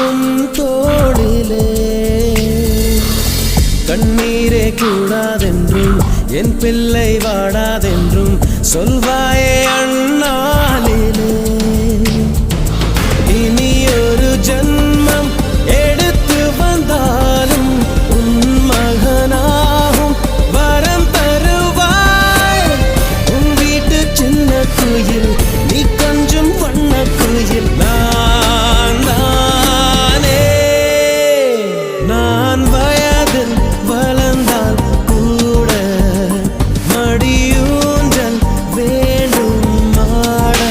உன் தோளிலே கண்ணீரே கூடாதென்றும் என் பிள்ளை வாடாதென்றும் சொல்வாயே அண்ணாளிலே இனி ஒரு ஜன்மம் எடுத்து வந்தாலும் உன் மகனாகும் வரம் தருவாய் உன் வீட்டு சின்ன குயில் நீ கொஞ்சம் வண்ண குயில் நான் தானே நான் வயதில் வளர்ந்தால் கூட மடியூஞ்சல் வேண்டும் ஆட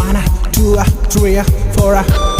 1 2 3 4